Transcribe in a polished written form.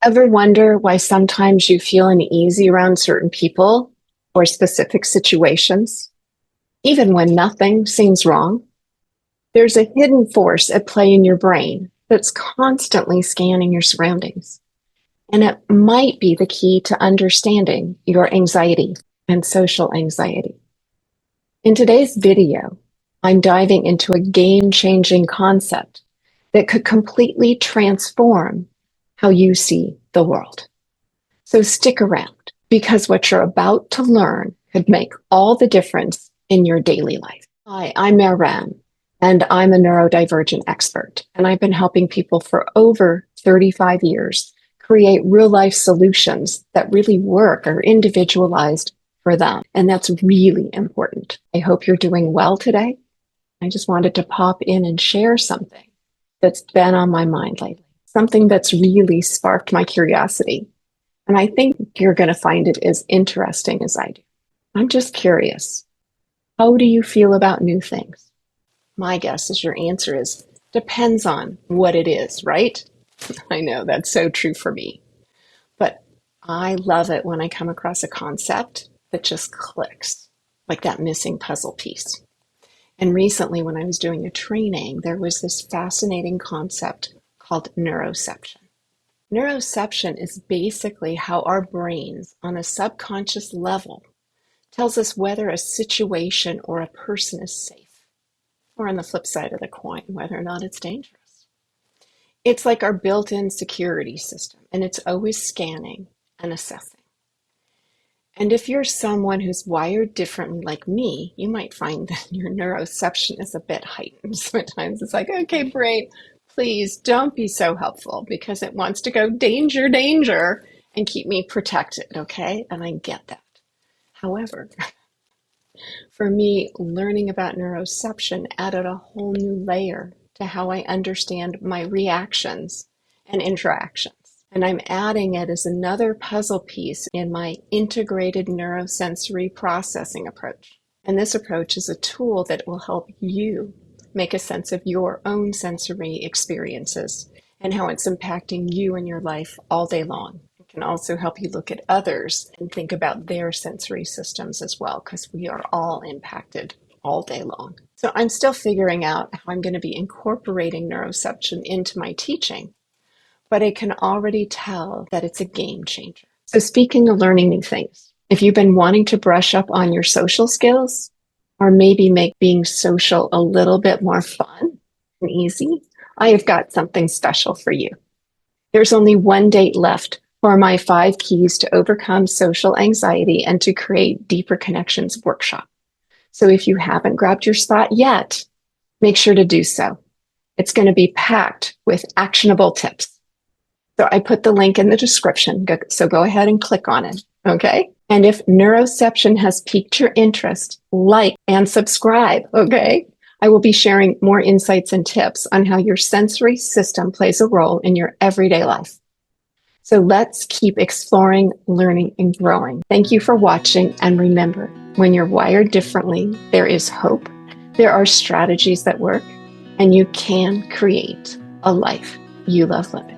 Ever wonder why sometimes you feel uneasy around certain people or specific situations, even when nothing seems wrong? There's a hidden force at play in your brain that's constantly scanning your surroundings, and it might be the key to understanding your anxiety and social anxiety. In today's video, I'm diving into a game-changing concept that could completely transform how you see the world. So stick around, because what you're about to learn could make all the difference in your daily life. Hi, I'm Maren, and I'm a neurodivergent expert, and I've been helping people for over 35 years create real-life solutions that really work or individualized for them, and that's really important. I hope you're doing well today. I just wanted to pop in and share something that's been on my mind lately. Something that's really sparked my curiosity. And I think you're going to find it as interesting as I do. I'm just curious. How do you feel about new things? My guess is your answer is, depends on what it is, right? I know that's so true for me. But I love it when I come across a concept that just clicks, like that missing puzzle piece. And recently when I was doing a training, there was this fascinating concept called neuroception. Neuroception is basically how our brains, on a subconscious level, tells us whether a situation or a person is safe, or on the flip side of the coin, whether or not it's dangerous. It's like our built-in security system, and it's always scanning and assessing. And if you're someone who's wired differently like me, you might find that your neuroception is a bit heightened. Sometimes it's like, okay, brain, please don't be so helpful, because it wants to go danger, danger, and keep me protected, okay? And I get that. However, for me, learning about neuroception added a whole new layer to how I understand my reactions and interactions. And I'm adding it as another puzzle piece in my integrated neurosensory processing approach. And this approach is a tool that will help you make a sense of your own sensory experiences and how it's impacting you in your life all day long. It can also help you look at others and think about their sensory systems as well, because we are all impacted all day long. So I'm still figuring out how I'm going to be incorporating neuroception into my teaching, but I can already tell that it's a game changer. So speaking of learning new things, if you've been wanting to brush up on your social skills, or maybe make being social a little bit more fun and easy, I have got something special for you. There's only one date left for my 5 Keys to Overcome Social Anxiety and to Create Deeper Connections workshop. So if you haven't grabbed your spot yet, make sure to do so. It's going to be packed with actionable tips. So I put the link in the description, so go ahead and click on it, okay? And if neuroception has piqued your interest, like and subscribe, okay? I will be sharing more insights and tips on how your sensory system plays a role in your everyday life. So let's keep exploring, learning, and growing. Thank you for watching, and remember, when you're wired differently, there is hope, there are strategies that work, and you can create a life you love living.